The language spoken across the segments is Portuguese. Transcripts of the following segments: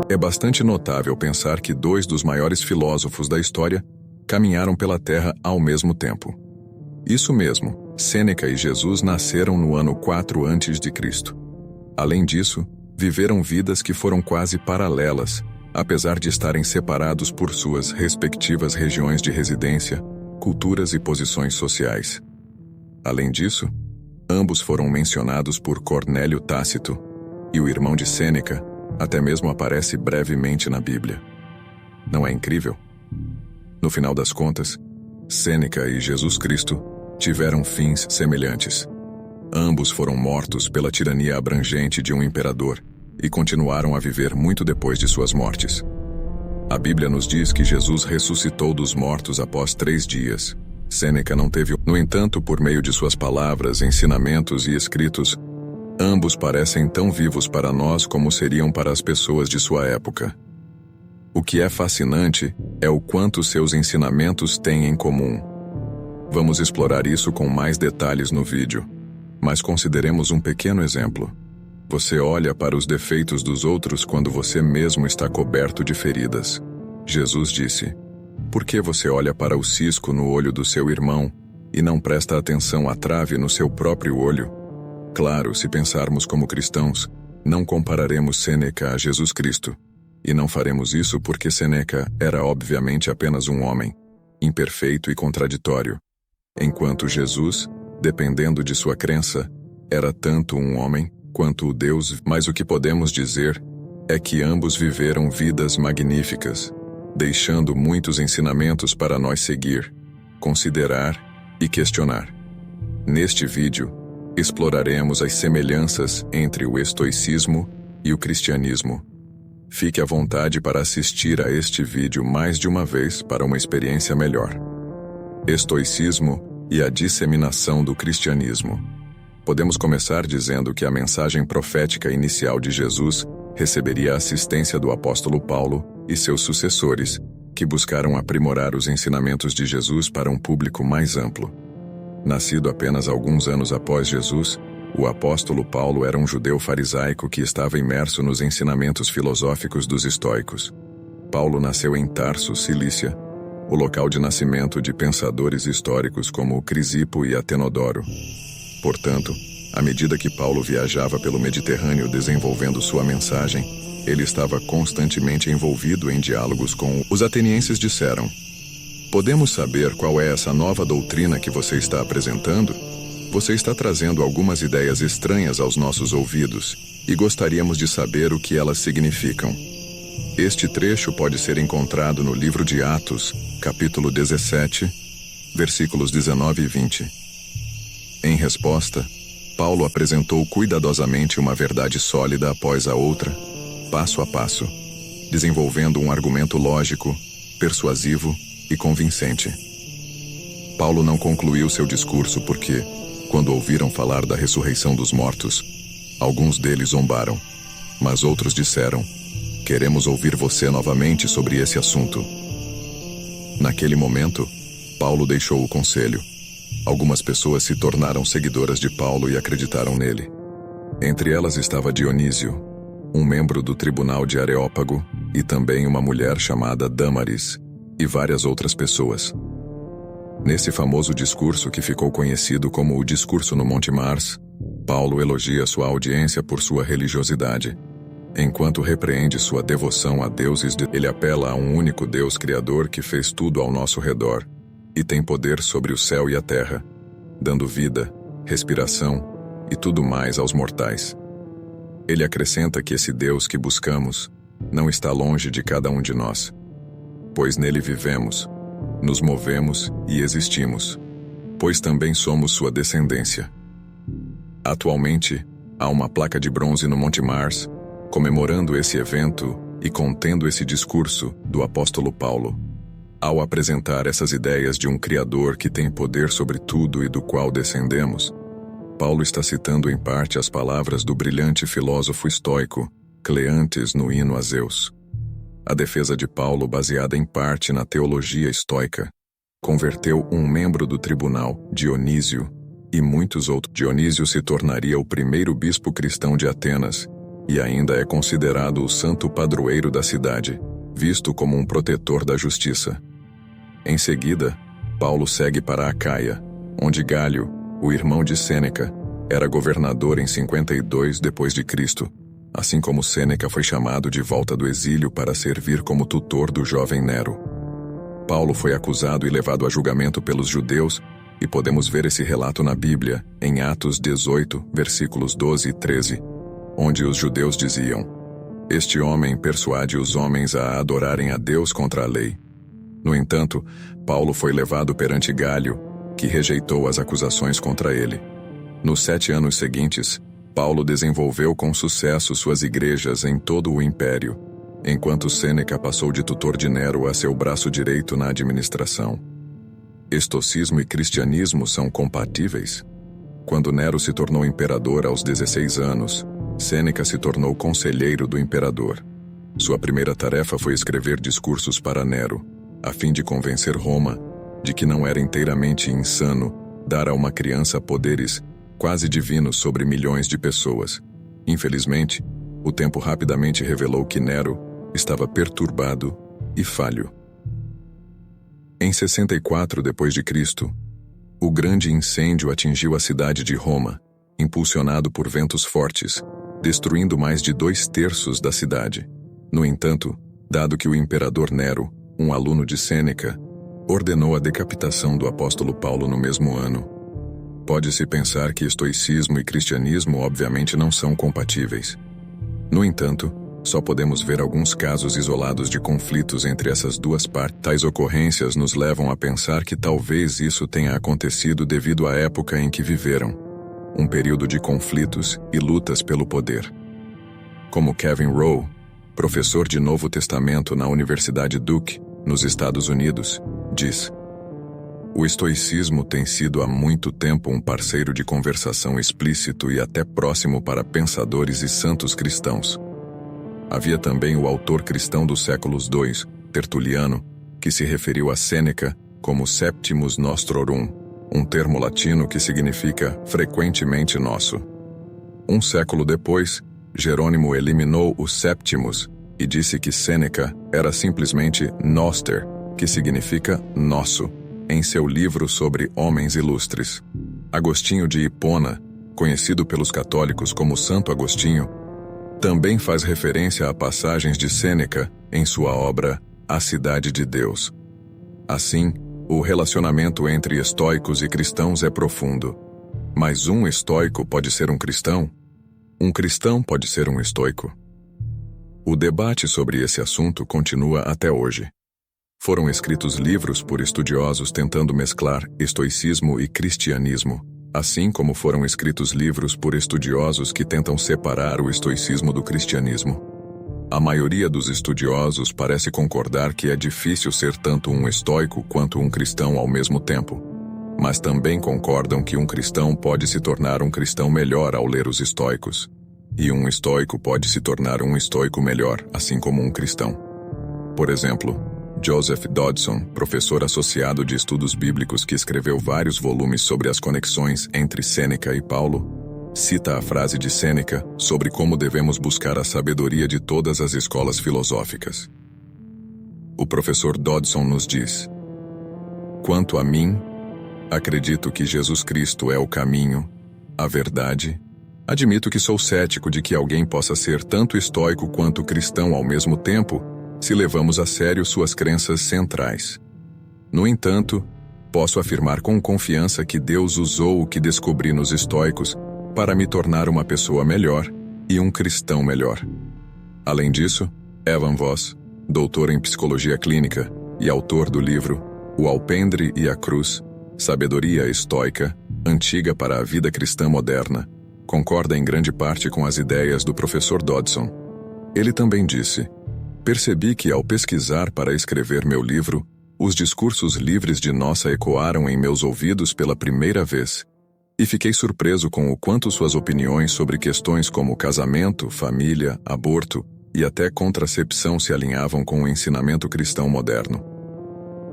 É bastante notável pensar que dois dos maiores filósofos da história caminharam pela Terra ao mesmo tempo. Isso mesmo, Sêneca e Jesus nasceram no ano 4 a.C. Além disso, viveram vidas que foram quase paralelas, apesar de estarem separados por suas respectivas regiões de residência, culturas e posições sociais. Além disso, ambos foram mencionados por Cornélio Tácito, e o irmão de Sêneca até mesmo aparece brevemente na Bíblia. Não é incrível? No final das contas, Sêneca e Jesus Cristo tiveram fins semelhantes. Ambos foram mortos pela tirania abrangente de um imperador e continuaram a viver muito depois de suas mortes. A Bíblia nos diz que Jesus ressuscitou dos mortos após 3 dias. Sêneca não teve. No entanto, por meio de suas palavras, ensinamentos e escritos, ambos parecem tão vivos para nós como seriam para as pessoas de sua época. O que é fascinante é o quanto seus ensinamentos têm em comum. Vamos explorar isso com mais detalhes no vídeo, mas consideremos um pequeno exemplo. Você olha para os defeitos dos outros quando você mesmo está coberto de feridas. Jesus disse: "Por que você olha para o cisco no olho do seu irmão e não presta atenção à trave no seu próprio olho?" Claro, se pensarmos como cristãos, não compararemos Sêneca a Jesus Cristo. E não faremos isso porque Sêneca era obviamente apenas um homem, imperfeito e contraditório, enquanto Jesus, dependendo de sua crença, era tanto um homem quanto o Deus. Mas o que podemos dizer é que ambos viveram vidas magníficas, deixando muitos ensinamentos para nós seguir, considerar e questionar. Neste vídeo, exploraremos as semelhanças entre o estoicismo e o cristianismo. Fique à vontade para assistir a este vídeo mais de uma vez para uma experiência melhor. Estoicismo e a disseminação do cristianismo. Podemos começar dizendo que a mensagem profética inicial de Jesus receberia a assistência do apóstolo Paulo e seus sucessores, que buscaram aprimorar os ensinamentos de Jesus para um público mais amplo. Nascido apenas alguns anos após Jesus, o apóstolo Paulo era um judeu farisaico que estava imerso nos ensinamentos filosóficos dos estoicos. Paulo nasceu em Tarso, Cilícia, o local de nascimento de pensadores históricos como Crisipo e Atenodoro. Portanto, à medida que Paulo viajava pelo Mediterrâneo desenvolvendo sua mensagem, ele estava constantemente envolvido em diálogos com os atenienses. Disseram: "Podemos saber qual é essa nova doutrina que você está apresentando? Você está trazendo algumas ideias estranhas aos nossos ouvidos e gostaríamos de saber o que elas significam." Este trecho pode ser encontrado no livro de Atos, capítulo 17, versículos 19 e 20. Em resposta, Paulo apresentou cuidadosamente uma verdade sólida após a outra, passo a passo, desenvolvendo um argumento lógico, persuasivo e convincente. Paulo não concluiu seu discurso porque, quando ouviram falar da ressurreição dos mortos, alguns deles zombaram, mas outros disseram: "Queremos ouvir você novamente sobre esse assunto." Naquele momento, Paulo deixou o conselho. Algumas pessoas se tornaram seguidoras de Paulo e acreditaram nele. Entre elas estava Dionísio, um membro do tribunal de Areópago, e também uma mulher chamada Dâmaris, e várias outras pessoas. Nesse famoso discurso que ficou conhecido como o Discurso no Monte Mars, Paulo elogia sua audiência por sua religiosidade. Enquanto repreende sua devoção a deuses, ele apela a um único Deus Criador que fez tudo ao nosso redor e tem poder sobre o céu e a terra, dando vida, respiração e tudo mais aos mortais. Ele acrescenta que esse Deus que buscamos não está longe de cada um de nós, pois nele vivemos, nos movemos e existimos, pois também somos sua descendência. Atualmente, há uma placa de bronze no Monte Mars, comemorando esse evento e contendo esse discurso do apóstolo Paulo. Ao apresentar essas ideias de um Criador que tem poder sobre tudo e do qual descendemos, Paulo está citando em parte as palavras do brilhante filósofo estoico Cleantes no hino a Zeus. A defesa de Paulo, baseada em parte na teologia estoica, converteu um membro do tribunal, Dionísio, e muitos outros. Dionísio se tornaria o primeiro bispo cristão de Atenas e ainda é considerado o santo padroeiro da cidade, visto como um protetor da justiça. Em seguida, Paulo segue para Acaia, onde Gálio, o irmão de Sêneca, era governador em 52 d.C., assim como Sêneca foi chamado de volta do exílio para servir como tutor do jovem Nero. Paulo foi acusado e levado a julgamento pelos judeus, e podemos ver esse relato na Bíblia, em Atos 18, versículos 12 e 13, onde os judeus diziam: "Este homem persuade os homens a adorarem a Deus contra a lei." No entanto, Paulo foi levado perante Gálio, que rejeitou as acusações contra ele. Nos 7 anos seguintes, Paulo desenvolveu com sucesso suas igrejas em todo o império, enquanto Sêneca passou de tutor de Nero a seu braço direito na administração. Estoicismo e cristianismo são compatíveis? Quando Nero se tornou imperador aos 16 anos, Sêneca se tornou conselheiro do imperador. Sua primeira tarefa foi escrever discursos para Nero, a fim de convencer Roma de que não era inteiramente insano dar a uma criança poderes quase divinos sobre milhões de pessoas. Infelizmente, o tempo rapidamente revelou que Nero estava perturbado e falho. Em 64 d.C., o grande incêndio atingiu a cidade de Roma, impulsionado por ventos fortes, destruindo mais de 2/3 da cidade. No entanto, dado que o imperador Nero, um aluno de Sêneca, ordenou a decapitação do apóstolo Paulo no mesmo ano, pode-se pensar que estoicismo e cristianismo obviamente não são compatíveis. No entanto, só podemos ver alguns casos isolados de conflitos entre essas duas partes. Tais ocorrências nos levam a pensar que talvez isso tenha acontecido devido à época em que viveram, um período de conflitos e lutas pelo poder. Como Kevin Rowe, professor de Novo Testamento na Universidade Duke, nos Estados Unidos, diz: "O estoicismo tem sido há muito tempo um parceiro de conversação explícito e até próximo para pensadores e santos cristãos. Havia também o autor cristão dos séculos II, Tertuliano, que se referiu a Sêneca como Septimus Nostrorum, um termo latino que significa frequentemente nosso. Um século depois, Jerônimo eliminou o Septimus e disse que Sêneca era simplesmente Noster, que significa nosso, em seu livro sobre homens ilustres. Agostinho de Hipona, conhecido pelos católicos como Santo Agostinho, também faz referência a passagens de Sêneca em sua obra A Cidade de Deus. Assim, o relacionamento entre estoicos e cristãos é profundo. Mas um estoico pode ser um cristão? Um cristão pode ser um estoico? O debate sobre esse assunto continua até hoje. Foram escritos livros por estudiosos tentando mesclar estoicismo e cristianismo, assim como foram escritos livros por estudiosos que tentam separar o estoicismo do cristianismo. A maioria dos estudiosos parece concordar que é difícil ser tanto um estoico quanto um cristão ao mesmo tempo, mas também concordam que um cristão pode se tornar um cristão melhor ao ler os estoicos, e um estoico pode se tornar um estoico melhor, assim como um cristão. Por exemplo, Joseph Dodson, professor associado de estudos bíblicos que escreveu vários volumes sobre as conexões entre Sêneca e Paulo, cita a frase de Sêneca sobre como devemos buscar a sabedoria de todas as escolas filosóficas. O professor Dodson nos diz: "Quanto a mim, acredito que Jesus Cristo é o caminho, a verdade. Admito que sou cético de que alguém possa ser tanto estoico quanto cristão ao mesmo tempo, se levamos a sério suas crenças centrais. No entanto, posso afirmar com confiança que Deus usou o que descobri nos estoicos para me tornar uma pessoa melhor e um cristão melhor." Além disso, Evan Voss, doutor em psicologia clínica e autor do livro O Alpendre e a Cruz, Sabedoria Estoica, Antiga para a Vida Cristã Moderna, concorda em grande parte com as ideias do professor Dodson. Ele também disse: "Percebi que ao pesquisar para escrever meu livro, os discursos livres de Nossa ecoaram em meus ouvidos pela primeira vez, e fiquei surpreso com o quanto suas opiniões sobre questões como casamento, família, aborto e até contracepção se alinhavam com o ensinamento cristão moderno.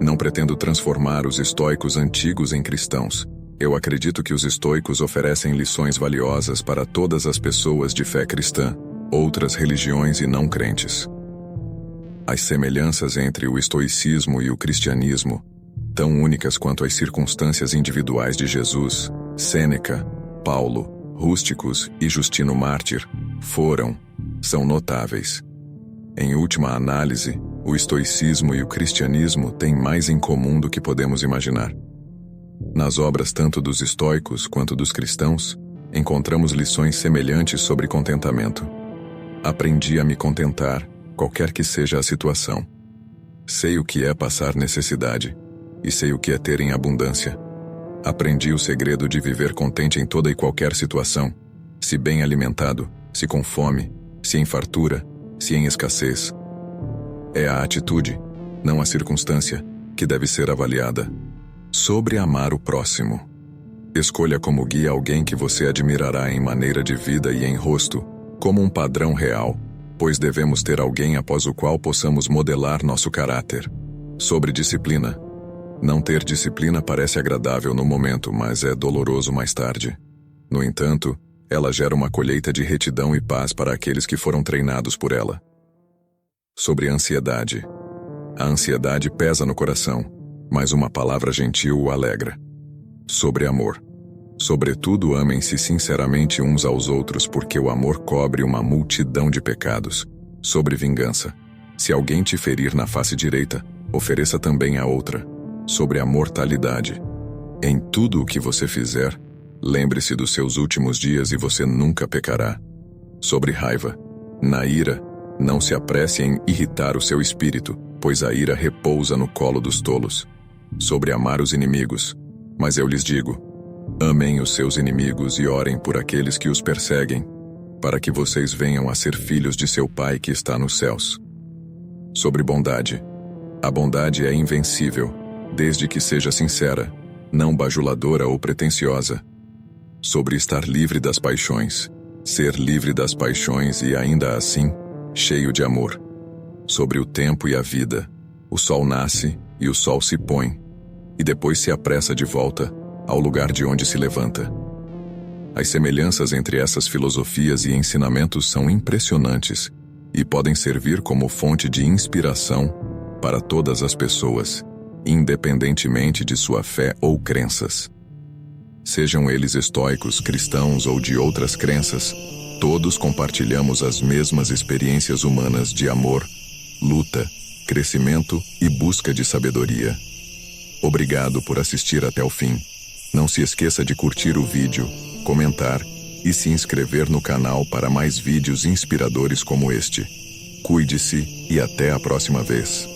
Não pretendo transformar os estoicos antigos em cristãos. Eu acredito que os estoicos oferecem lições valiosas para todas as pessoas de fé cristã, outras religiões e não crentes. As semelhanças entre o estoicismo e o cristianismo, tão únicas quanto as circunstâncias individuais de Jesus, Sêneca, Paulo, Rústicos e Justino Mártir, são notáveis. Em última análise, o estoicismo e o cristianismo têm mais em comum do que podemos imaginar. Nas obras tanto dos estoicos quanto dos cristãos, encontramos lições semelhantes sobre contentamento. Aprendi a me contentar, qualquer que seja a situação. Sei o que é passar necessidade, e sei o que é ter em abundância. Aprendi o segredo de viver contente em toda e qualquer situação, se bem alimentado, se com fome, se em fartura, se em escassez. É a atitude, não a circunstância, que deve ser avaliada. Sobre amar o próximo. Escolha como guia alguém que você admirará em maneira de vida e em rosto, como um padrão real, pois devemos ter alguém após o qual possamos modelar nosso caráter. Sobre disciplina. Não ter disciplina parece agradável no momento, mas é doloroso mais tarde. No entanto, ela gera uma colheita de retidão e paz para aqueles que foram treinados por ela. Sobre ansiedade. A ansiedade pesa no coração, mas uma palavra gentil o alegra. Sobre amor. Sobretudo amem-se sinceramente uns aos outros, porque o amor cobre uma multidão de pecados. Sobre vingança. Se alguém te ferir na face direita, ofereça também a outra. Sobre a mortalidade. Em tudo o que você fizer, lembre-se dos seus últimos dias e você nunca pecará. Sobre raiva. Na ira, não se apresse em irritar o seu espírito, pois a ira repousa no colo dos tolos. Sobre amar os inimigos. Mas eu lhes digo, amem os seus inimigos e orem por aqueles que os perseguem, para que vocês venham a ser filhos de seu Pai que está nos céus. Sobre bondade. A bondade é invencível, desde que seja sincera, não bajuladora ou pretensiosa. Sobre estar livre das paixões. Ser livre das paixões e ainda assim, cheio de amor. Sobre o tempo e a vida. O sol nasce e o sol se põe, e depois se apressa de volta ao lugar de onde se levanta. As semelhanças entre essas filosofias e ensinamentos são impressionantes e podem servir como fonte de inspiração para todas as pessoas, independentemente de sua fé ou crenças. Sejam eles estoicos, cristãos ou de outras crenças, todos compartilhamos as mesmas experiências humanas de amor, luta, crescimento e busca de sabedoria. Obrigado por assistir até o fim. Não se esqueça de curtir o vídeo, comentar e se inscrever no canal para mais vídeos inspiradores como este. Cuide-se e até a próxima vez.